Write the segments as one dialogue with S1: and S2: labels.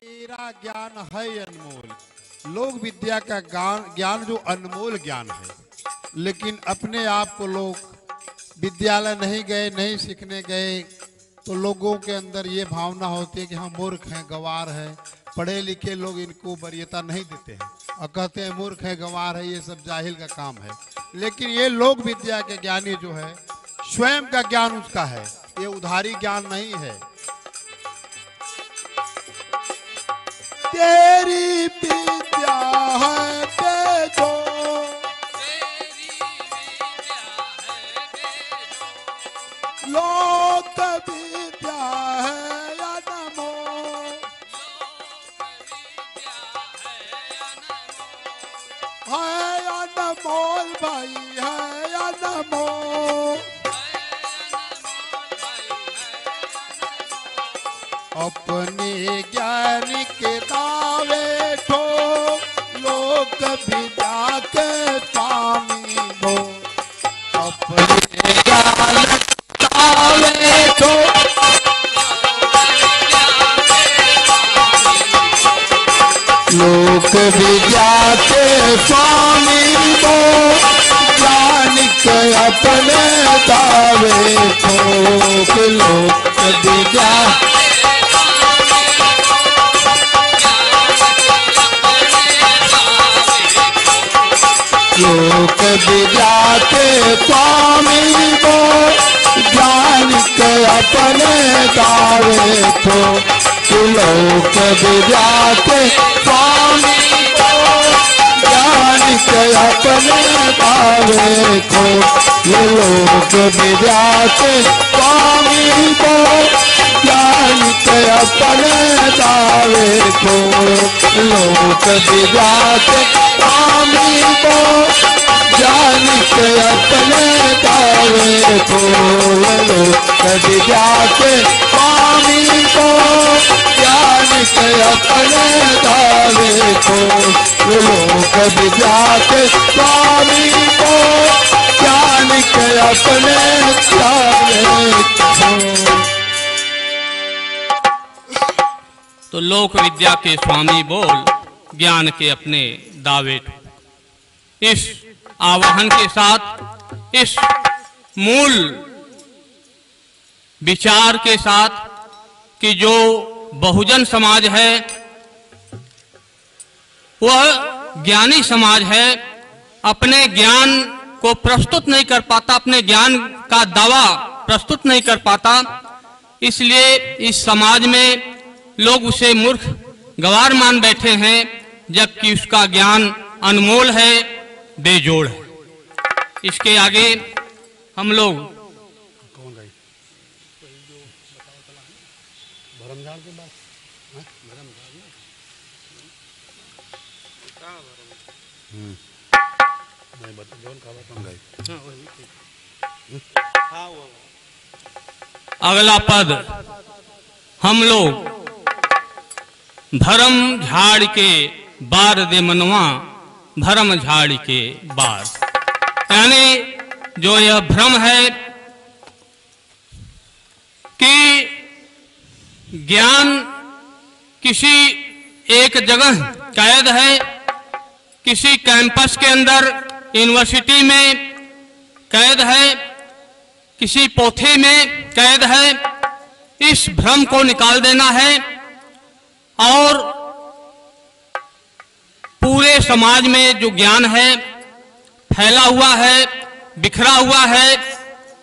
S1: मेरा ज्ञान है अनमोल। लोक विद्या का ज्ञान जो अनमोल ज्ञान है, लेकिन अपने आप को लोग विद्यालय नहीं गए, नहीं सीखने गए, तो लोगों के अंदर ये भावना होती है कि हम मूर्ख हैं, गंवार हैं। पढ़े लिखे लोग इनको वरीयता नहीं देते हैं और कहते हैं मूर्ख है, गंवार है, ये सब जाहिल का काम है। लेकिन ये लोक विद्या के ज्ञानी जो है, स्वयं का ज्ञान उसका है, ये उधारी ज्ञान नहीं है। तेरी विद्या है बेजो,
S2: तेरी विद्या है बेजो,
S1: लोक विद्या है अनमोल,
S2: लोक विद्या
S1: है अनमोल भाई, है अनमोल। अपने ज्ञान के दावे ठोक, लोक विद्या के स्वामी हो। अपने ज्ञान के दावे ठोक, लोक विद्या के स्वामी हो। ज्ञान के अपने दावे ठोक, लोक विद्या लोक विद्या के स्वामी को। ज्ञान के अपने दावे ठो, लोक विद्या के स्वामी को। ज्ञान के अपने दावे ठो, लोक विद्या के स्वामी को। ज्ञान के अपने दावे ठो, लोक विद्या के स्वामी को। ज्ञान के अपने दावे को, लोक विद्या के स्वामी को। ज्ञान के अपने दावे को, लोक विद्या के स्वामी को। ज्ञान के अपने दावे को।
S2: तो लोक विद्या के स्वामी बोल, ज्ञान के अपने दावे ठो। इस आवाहन के साथ, इस मूल विचार के साथ कि जो बहुजन समाज है वह ज्ञानी समाज है, अपने ज्ञान को प्रस्तुत नहीं कर पाता, अपने ज्ञान का दावा प्रस्तुत नहीं कर पाता, इसलिए इस समाज में लोग उसे मूर्ख गंवार मान बैठे हैं, जबकि उसका ज्ञान अनमोल है, बेजोड़ है। इसके आगे हम लोग अगला पद हम लोग भरम झाड़ के बार दे मनवा, भरम झाड़ के बार, यानी जो यह भ्रम है कि ज्ञान किसी एक जगह कैद है, किसी कैंपस के अंदर यूनिवर्सिटी में कैद है, किसी पोथी में कैद है। इस भ्रम को निकाल देना है और पूरे समाज में जो ज्ञान है फैला हुआ है, बिखरा हुआ है,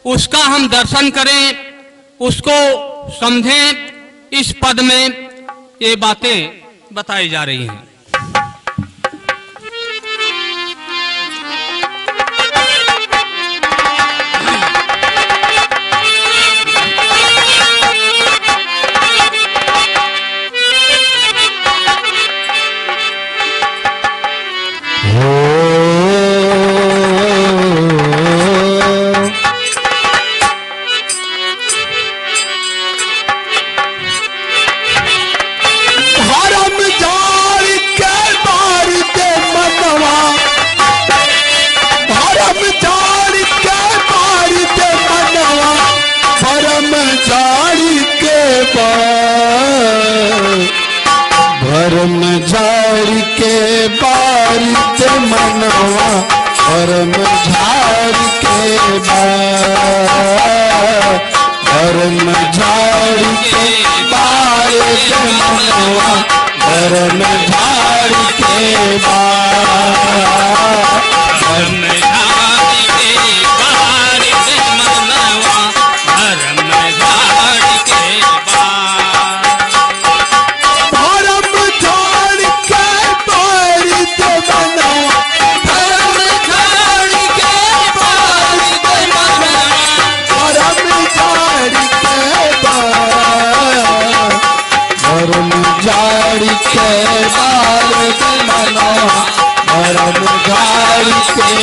S2: उसका हम दर्शन करें, उसको समझें। इस पद में ये बातें बताई जा रही हैं।
S1: धर्म झाड़ धर्म झाड़ के बारिश मनवा, धर्म झाड़ के धर्म झाड़ के बारिश मनवा, धर्म झाड़ के
S2: धर्म झाड़ के बारिश मनवा, धर्म झाड़ के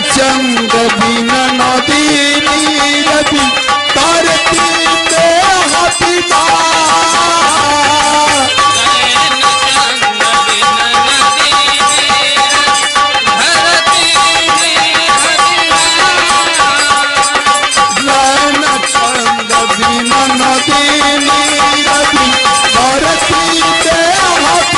S1: चंद बिन नदी नीरबी तरती में हथिबा चंद बिन नदी नीरबी तरती में हथिबा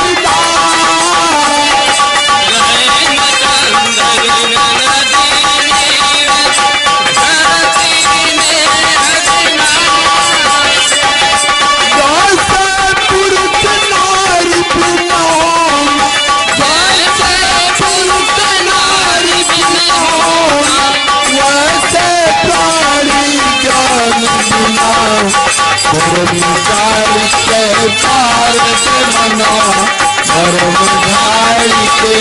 S1: धर्म झाड़ के पार से मना, धर्म झाड़ के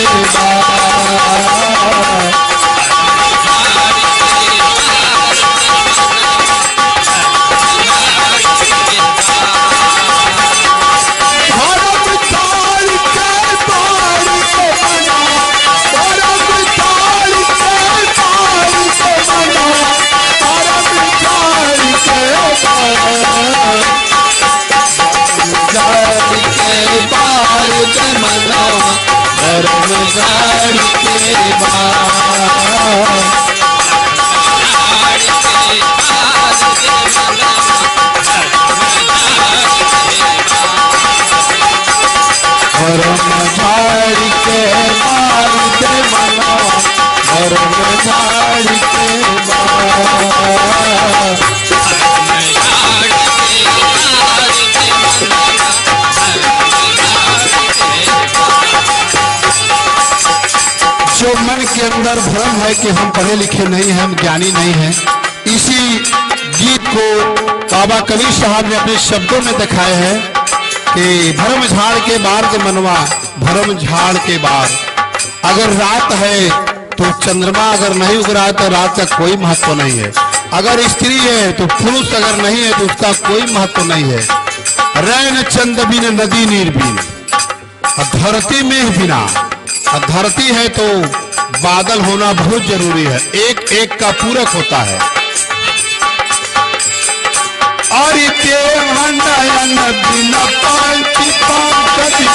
S1: जो मन के अंदर भ्रम है कि हम पढ़े लिखे नहीं हैं, हम ज्ञानी नहीं हैं, इसी गीत को बाबा कबीर साहब ने अपने शब्दों में दिखाए हैं कि धर्म झाड़ के बार के मनवा, धर्म झाड़ के बार। अगर रात है तो चंद्रमा अगर नहीं उग रहा है तो रात का कोई महत्व नहीं है। अगर स्त्री है तो पुरुष अगर नहीं है तो उसका कोई महत्व नहीं है। रैन चंद बिन नदी नीर बिन, धरती में बिना, धरती है तो बादल होना बहुत जरूरी है, एक एक का पूरक होता है। और नयन बिन पंखी पंखी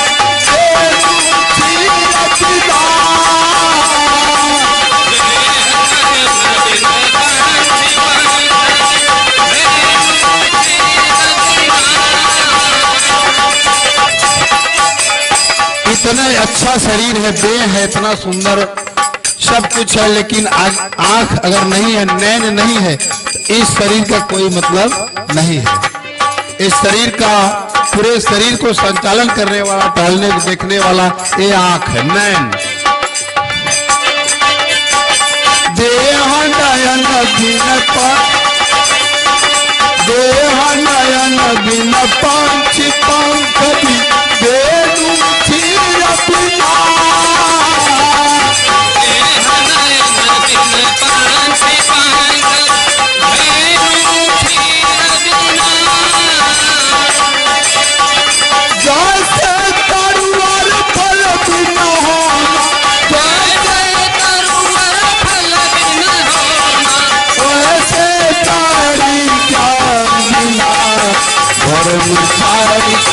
S1: इतना अच्छा शरीर है, देह है इतना सुंदर, सब कुछ है, लेकिन आंख अगर नहीं है, नैन नहीं है, तो इस शरीर का कोई मतलब नहीं है। इस शरीर का, पूरे शरीर को संचालन करने वाला, टहलने देखने वाला ये आंख है, नैन। देह नयन बिन पंछी पंखी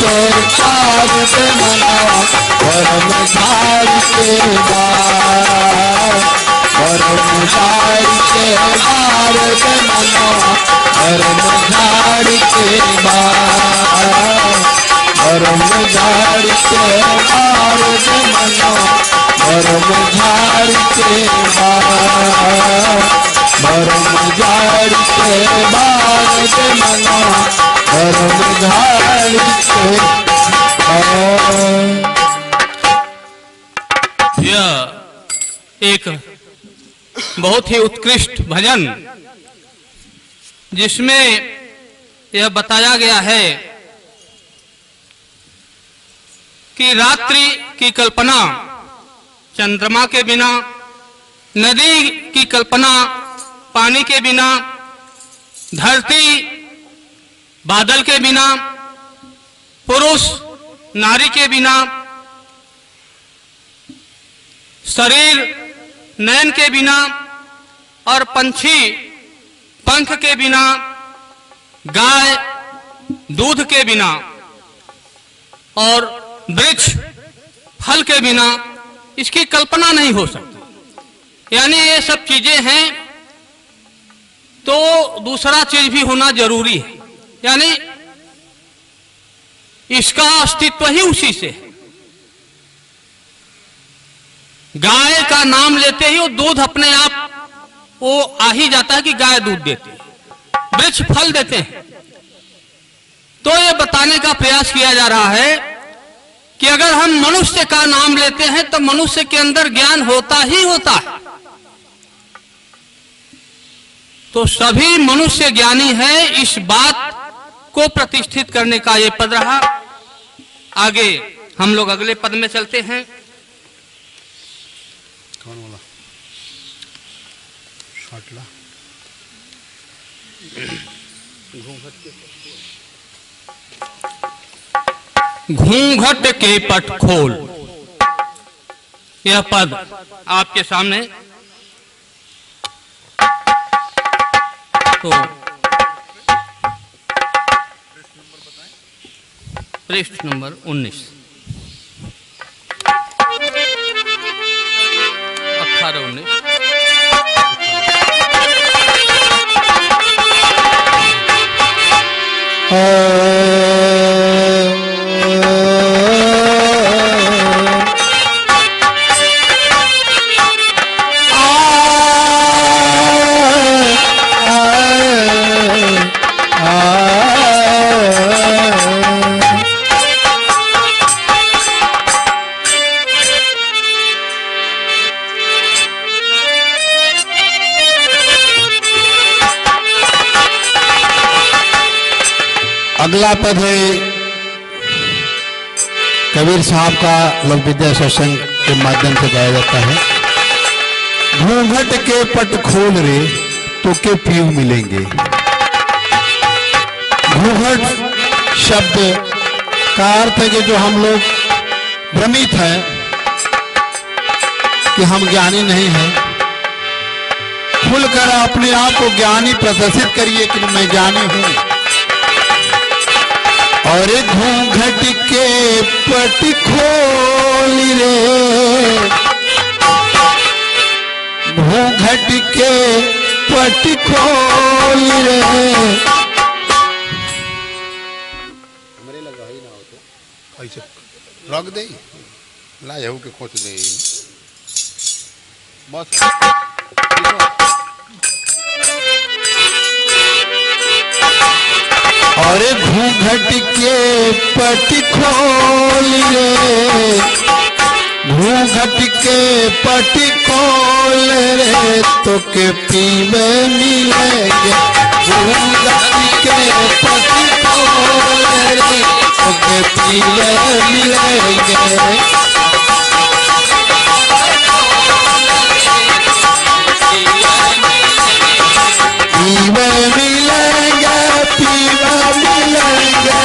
S1: के पार पे मनवा धर्म झाड़ के बार, धर्म झाड़ के बार पे मनवा धर्म झाड़ के बार, धर्म झाड़ के बार पे मनवा धर्म झाड़ के बार, धर्म झाड़ के बार पे मनवा धर्म झाड़ के बार।
S2: यह एक बहुत ही उत्कृष्ट भजन जिसमें यह बताया गया है कि रात्रि की कल्पना चंद्रमा के बिना, नदी की कल्पना पानी के बिना, धरती बादल के बिना, पुरुष नारी के बिना, शरीर नयन के बिना और पंछी पंख के बिना, गाय दूध के बिना और वृक्ष फल के बिना इसकी कल्पना नहीं हो सकती। यानी ये सब चीजें हैं तो दूसरा चीज भी होना जरूरी है, यानी इसका अस्तित्व ही उसी से है। गाय का नाम लेते ही वो दूध अपने आप वो आ ही जाता है कि गाय दूध देती है, वृक्ष फल देते हैं। तो ये बताने का प्रयास किया जा रहा है कि अगर हम मनुष्य का नाम लेते हैं तो मनुष्य के अंदर ज्ञान होता ही होता है। तो सभी मनुष्य ज्ञानी है, इस बात को प्रतिष्ठित करने का ये पद रहा। आगे हम लोग अगले पद में चलते हैं।
S1: कौन बोला? शाटला।
S2: घूंघट के पट खोल, यह पद आपके सामने। तो पृष्ठ नंबर 19, 18-19।
S1: अगला पद है कबीर साहब का लोक विद्या सत्संग के माध्यम से गाया जाता है। घूंघट के पट खोल रे तो के पीऊ मिलेंगे। घूंघट शब्द का अर्थ है कि जो हम लोग भ्रमित हैं कि हम ज्ञानी नहीं हैं, खुलकर अपने आप को ज्ञानी प्रदर्शित करिए कि मैं ज्ञानी हूं। और घूंघट के पट खोल रे, घूंघट के पट खोल रे। हमारे लगा ही ना हो तो ऐसे रख दे, लाए हो के खोच दे बस। और घूंघट के पट खोल रे, घूंघट के पट खोल रे तो के पीवे मिलेंगे। घूंघट के पट खोल रे तो के पीवे मिलेंगे। पीवे मिलेंगे, पीवे मिलेंगे।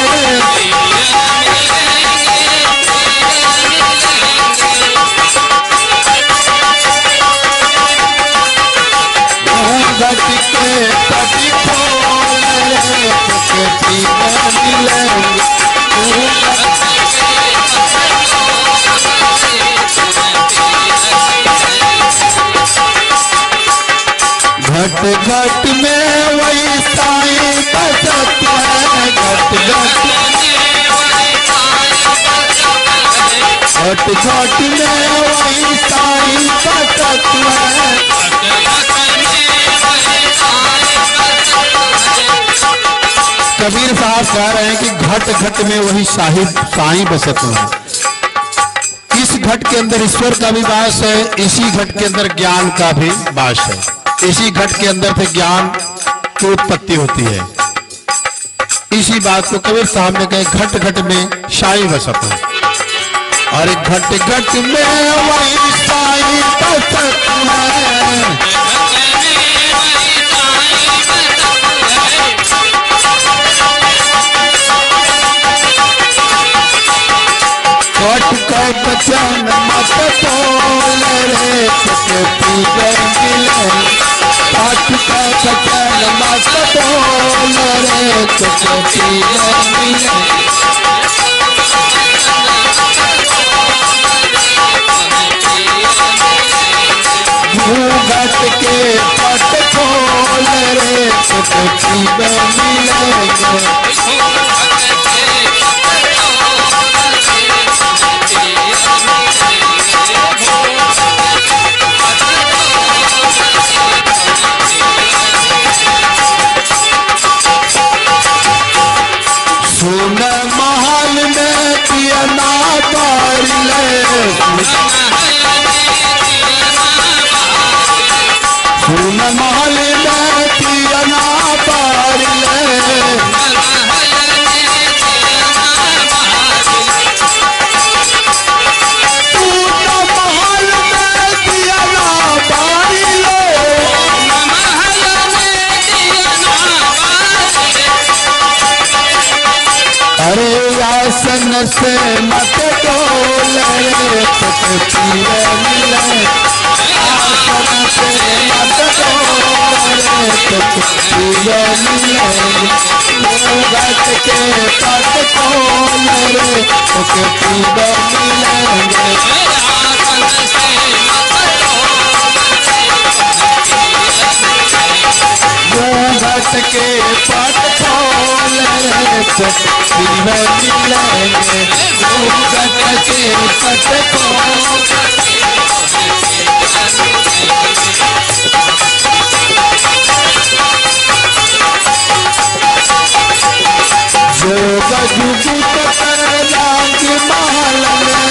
S1: घूंघट के पट खोल रे तो के पीवे मिलेंगे। घट घट में वही साईं बसत है, घट घट में वही साईं बसत है। कबीर साहब कह रहे हैं कि घट घट में वही साईं बसत है। इस घट के अंदर ईश्वर का भी वास है, इसी घट के अंदर ज्ञान का भी वास है। इसी घट के अंदर से ज्ञान की उत्पत्ति होती है। इसी बात को कबीर साहब ने कहा घट घट में साईं बसत है। और घट घट में वही साईं बसत है। कट कट चन मत तोल रे पी मिले। कट कट चन मत तोल रे पी मिले। घूंघट के पट खोल रे पी मिलेंगे। सुन महल में पिया ना पार ले। सुन महल में पिया ना पार ले। अरे आसन से मत डोल रे पी मिले। आसन से मत डोल रे पी मिले। घूंघट के पट खोल रे पी मिलेंगे। घूंघट के पट खोल रे पी मिलेंगे। घूंघट के पट खोल। जोग जुगुत कर राज महल में।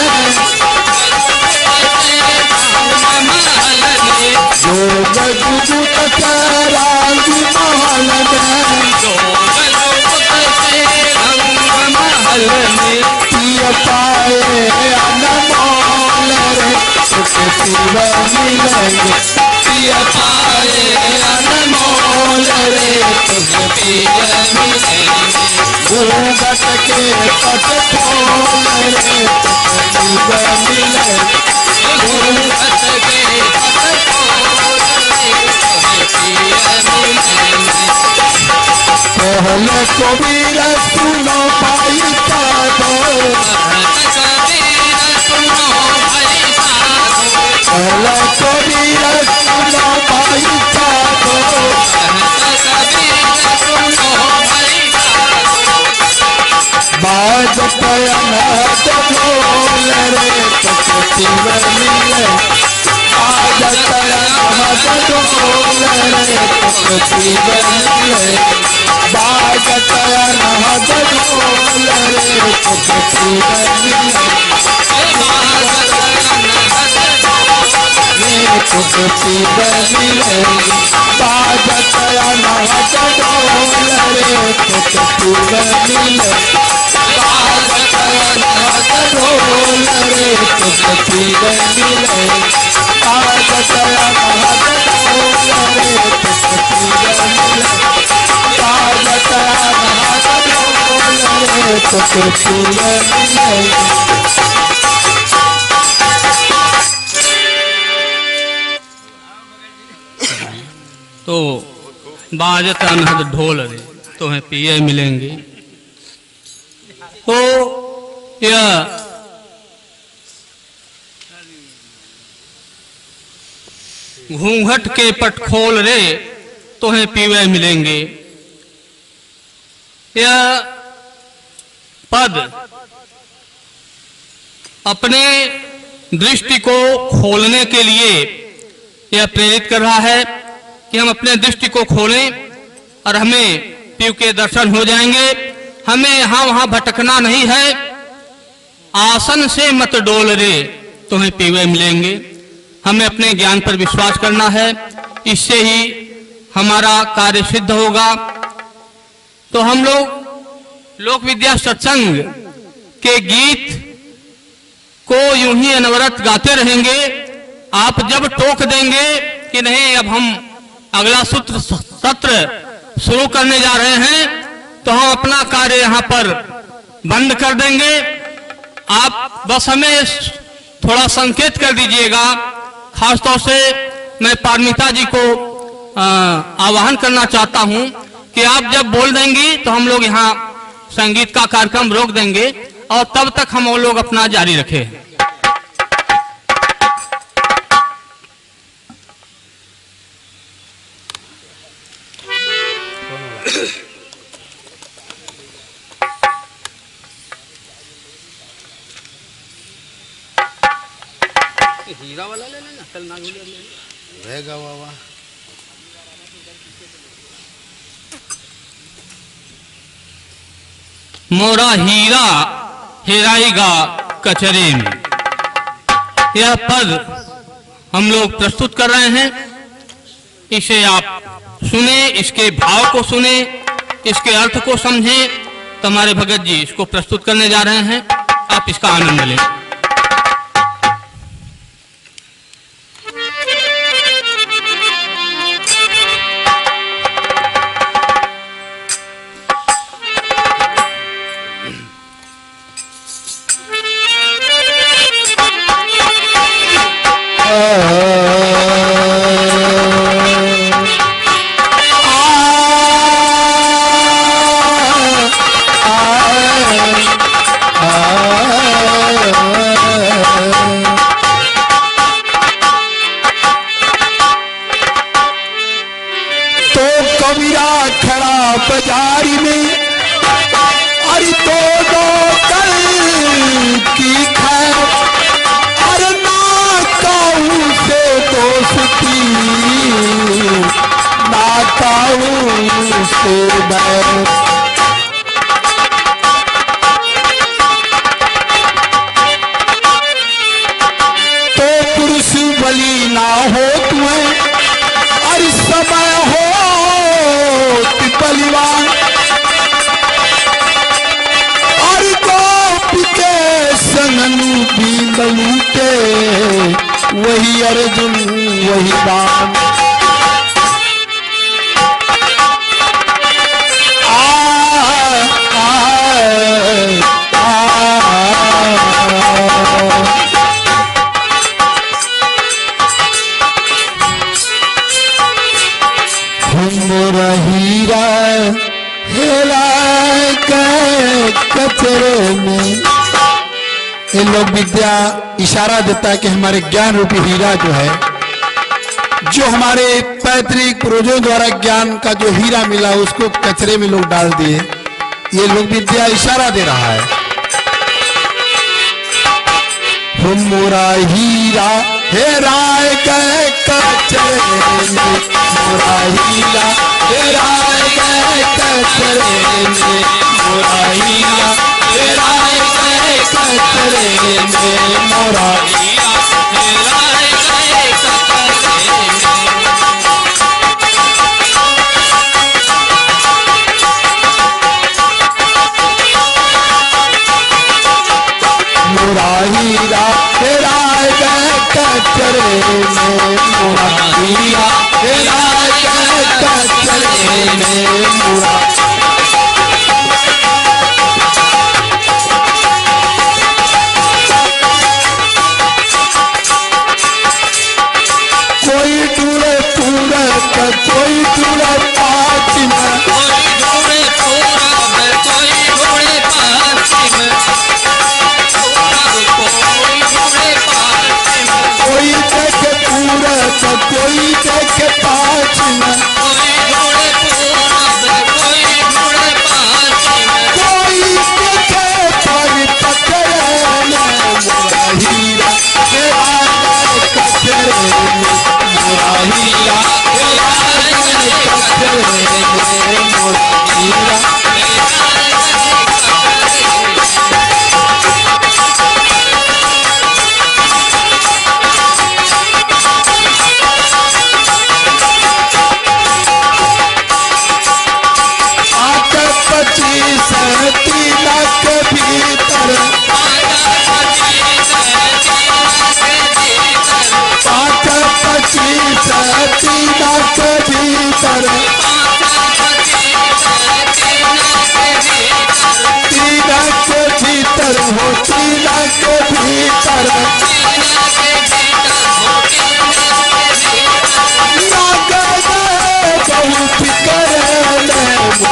S1: जोग जुगुत कर राज महल में। पिय पाए अनमोल रे पी मिलेंगे। पिय पाए अनमोल रे पी मिलेंगे। घूंघट के पट खोल रे पी मिलेंगे। घूंघट के पट खोल रे पी मिलेंगे। पहले कबीर सुनो भाई साधो। पहले कबीर सुनो भाई साधो। बाज पयनाद ढोल रे पी मिले। बाज पयनाद ढोल रे पी मिले। बाज पयनाद ढोल रे पी मिले। पी मिलेंगे। बाज पयनाद ढोल रे पी मिले। बाज पयनाद ढोल रे पी मिले। बाज पयनाद ढोल रे पी मिले। बाज पयनाद ढोल रे पी मिले।
S2: तो बाजत अनहद ढोल रे तुम्हें पिए मिलेंगे। तो यह घूंघट के पट खोल रे तोहें पीवे मिलेंगे, यह पद अपने दृष्टि को खोलने के लिए यह प्रेरित कर रहा है कि हम अपने दृष्टि को खोलें और हमें पीव के दर्शन हो जाएंगे। हमें यहां वहां भटकना नहीं है। आसन से मत डोल रे तुम्हें पीवे मिलेंगे। हमें अपने ज्ञान पर विश्वास करना है, इससे ही हमारा कार्य सिद्ध होगा। तो हम लोग लोक विद्या सत्संग के गीत को यूं ही अनवरत गाते रहेंगे। आप जब टोक देंगे कि नहीं अब हम अगला सत्र शुरू करने जा रहे हैं, तो हम अपना कार्य यहां पर बंद कर देंगे। आप बस हमें थोड़ा संकेत कर दीजिएगा। खासतौर से मैं पारमिता जी को आह्वान करना चाहता हूं कि आप जब बोल देंगी तो हम लोग यहाँ संगीत का कार्यक्रम रोक देंगे और तब तक हम वो लोग अपना जारी रखें। हीरा वाला ले लेना, कल ना रहेगा बाबा। मोरा हीरा हेराएगा कचरे में, यह पद हम लोग प्रस्तुत कर रहे हैं। इसे आप सुने, इसके भाव को सुने, इसके अर्थ को समझें। तो हमारे भगत जी इसको प्रस्तुत करने जा रहे हैं, आप इसका आनंद लें।
S3: तो पुरुष बलि ना हो तुम्हें, अरे समय हो बलिवान, अरे गोप के संगनु भी बलूटे, वही अर्जुन वही राम। मोरा हीरा हेरा के कचरे में। ये लोग विद्या इशारा देता है कि हमारे ज्ञान रूपी हीरा जो है, जो हमारे पैतृक पूर्वजों द्वारा ज्ञान का जो हीरा मिला उसको कचरे में लोग डाल दिए। ये लोग विद्या इशारा दे रहा है। मोरा हीरा हेरा के कचरे में, मोरा हीरा हेरा के कचरे में, मोरा हीरा हेरा के कचरे में, मोरा हीरा हेरा के कचरे में, मोरा हीरा हेरा के कचरे में, मोरा हीरा हेरा के कचरे में, मोरा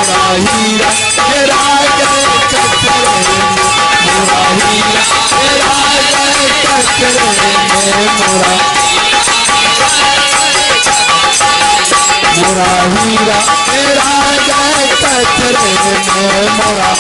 S3: मोरा हीरा हेरा गए कचरे में, मोरा हीरा हेरा गए कचरे में, मोरा हीरा हेरा गए कचरे में, मोरा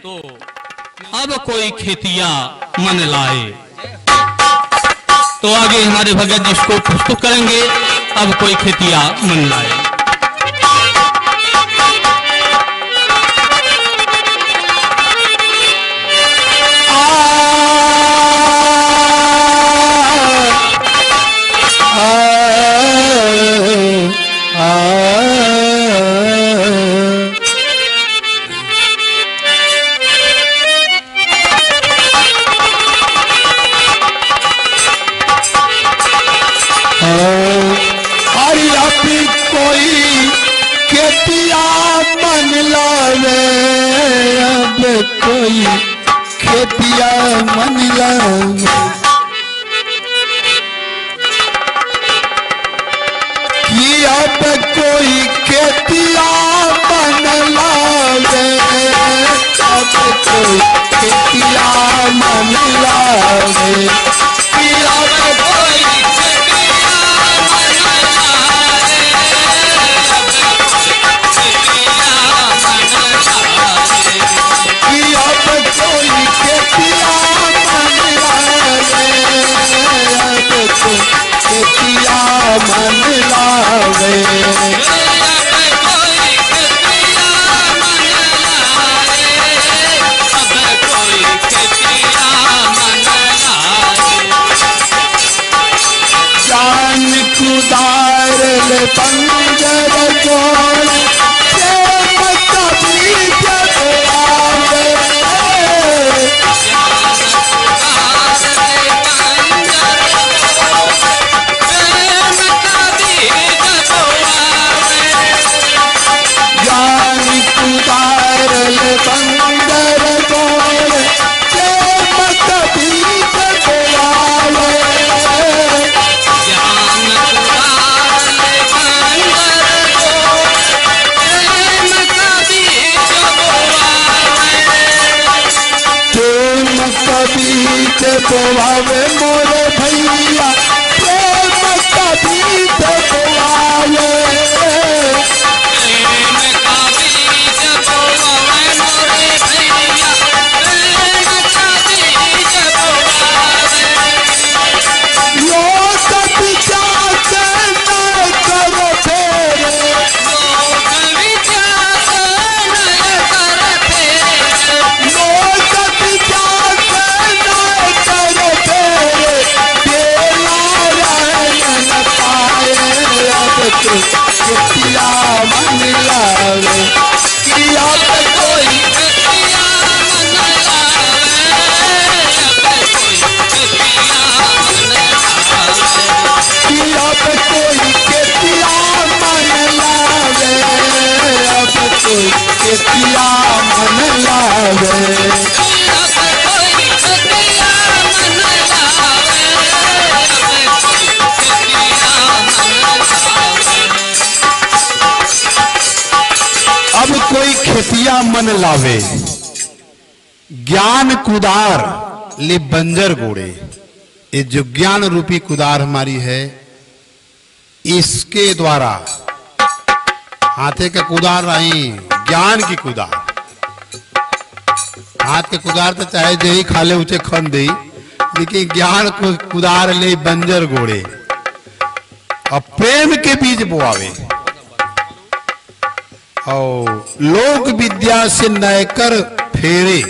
S2: तो अब कोई खेतिया मन लाए, तो आगे हमारे भगत जी इसको प्रस्तुत करेंगे। अब कोई खेतिया मन लाए।
S3: खेतिया मन लावे कि अब कोई खेतिया मन लावे, अब कोई खेतिया मन लावे कि अब कोई खेतिया मन लावे। बोआवे मोरे भैया प्रेम का बीज बोआवे किया मन लावे किया पे कोई किया मन लावे किया पे कोई किया मन लावे अब कोई किया मन लावे अब कोई खेतिया मन लावे ज्ञान कुदार ले बंजर गोड़े। ये जो ज्ञान रूपी कुदार हमारी है इसके द्वारा हाथे के कुदार नहीं ज्ञान की कुदार। हाथ के कुदार तो चाहे जो ही खाले उचे खन दे लेकिन ज्ञान को कुदार ले बंजर गोड़े और प्रेम के बीज बोआवे और लोक विद्या से नयकर फेरे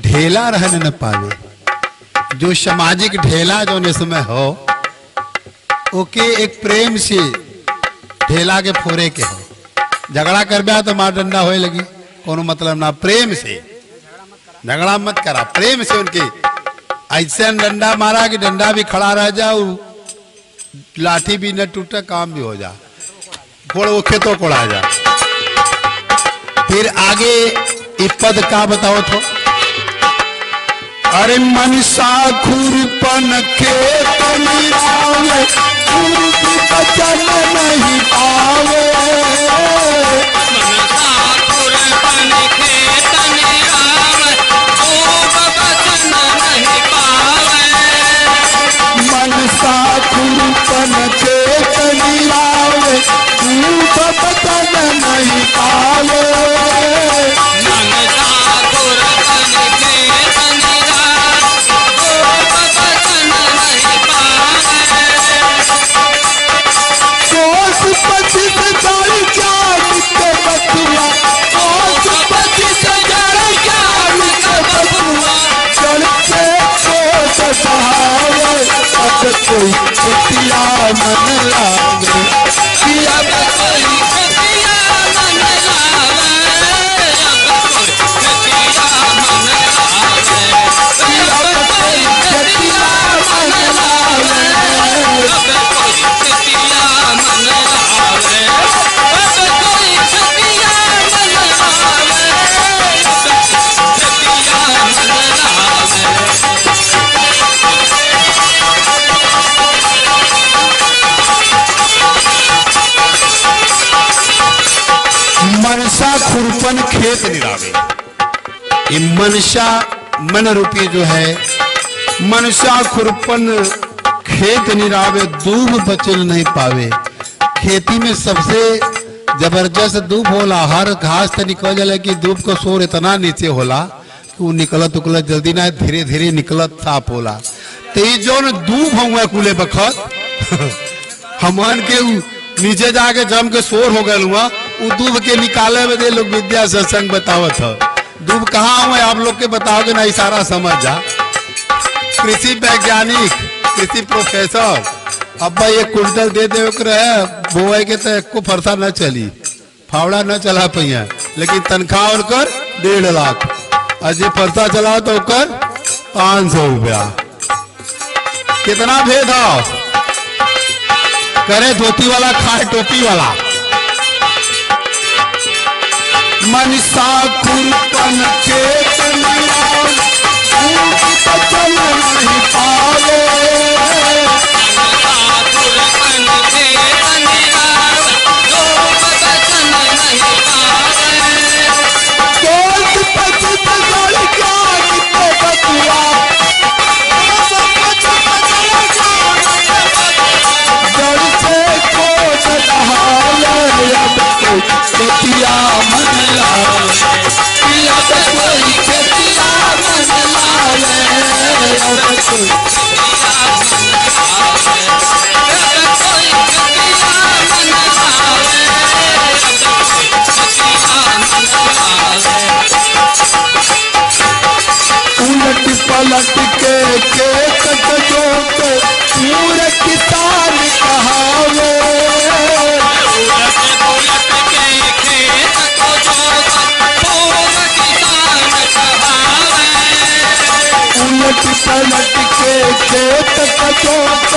S3: ढेला रहने न पावे। जो सामाजिक ढेला जो इसमें हो ओके एक प्रेम से ढेला के फोरे के हो। झगड़ा कर बया तो मार डंडा होए लगी कोनो मतलब ना। प्रेम से झगड़ा मत करा प्रेम से उनके ऐसे डंडा मारा कि डंडा भी खड़ा रह जाओ लाठी भी न टूटा काम भी हो जा कोड़ वो खेतों कोड़ा जा। फिर आगे इस पद का बताओ तो अरे मनसा खुरपन खेत मिलावे खुरपी बचन नहीं पावे
S2: मनसा खुरपन खेत मिलावे बचन नहीं पावे
S3: मनसा खुरपन खेत मिलावे बचन नहीं पावे
S2: मनसा खुरपन खेत मिलावे बचन नहीं पावे
S3: कोस पचित जड़ ज्ञान के बतुआ कोस पचित जड़ ज्ञान के बतुआ चलते कोस सहावे अब कोई किया मन लावे किया
S2: कोई किया मन लावे किया मन लावे
S3: किया कोई किया मन लावे मनसा खुरपन खेत निरावे। ये मनसा मन रूपी जो है मनसा खुरपन खेत निरावे दूब बचल नहीं पावे। खेती में सबसे जबरदस्त दूब होला। हर घास तो निकल जाला कि दूब का शोर इतना नीचे होला कि वो निकलत उकलत जल्दी ना धीरे धीरे निकलत साफ होला। तो ये जो दूब हुआ कुले बखत हमन के नीचे जाके जम के शोर हो गए हुआ वो दूब के निकाले में दे लोग विद्या सत्संग बतावत है। दूब कहाँ हुआ आप लोग के बताओगे ना इशारा समझ जा। कृषि वैज्ञानिक कृषि प्रोफेसर अब्बा ये कुंटल दे दे बोए के तो को फरसा न चली फावड़ा न चला पैया लेकिन तनख्वाह उनकर 1.5 लाख और जो फरसा चला तो कर 500 रुपया। कितना भेदभाव करे धोती वाला खाए टोपी वाला। मनसा खुरपन खेत मिलावे बचन नहीं पावे कोस पचित जड़ ज्ञान के बतुआ खेतिया मन लावे अब कोई खेतिया मन लावे अब कोई उलट पलट के खेत जोत पूरे किसान कहावे उलट पलट के खेत जोत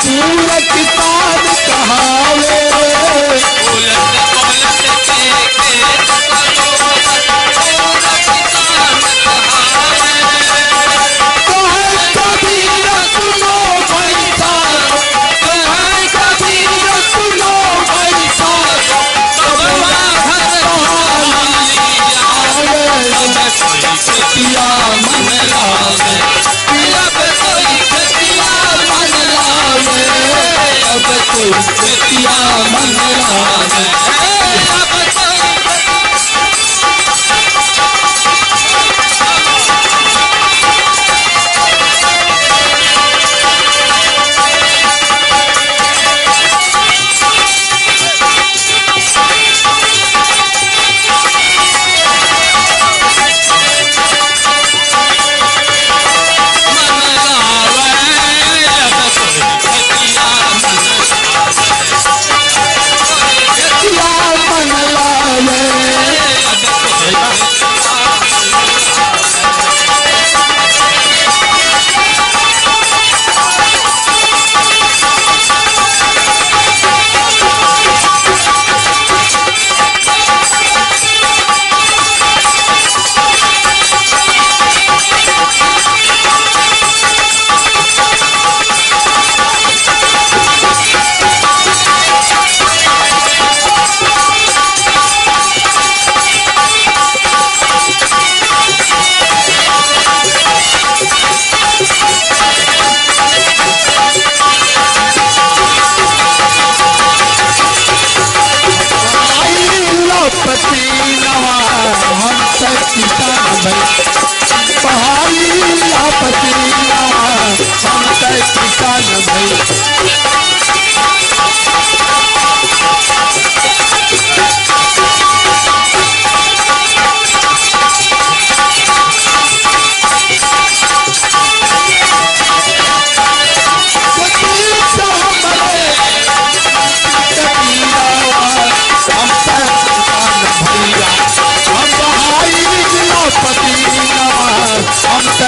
S3: पूरे किसान कहावे खेतिया मन लावे अब कोई खेतिया मन लावे अब कोई खेतिया मन लावे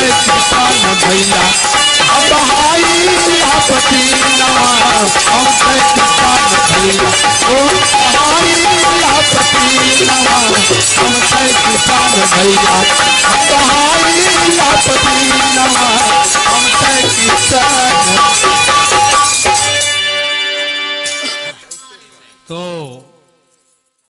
S3: भैया अब हाई लापती नवा हम किसान भैया ओ हाई लापती नवा हम किसान भैया अब हाई लापती नवा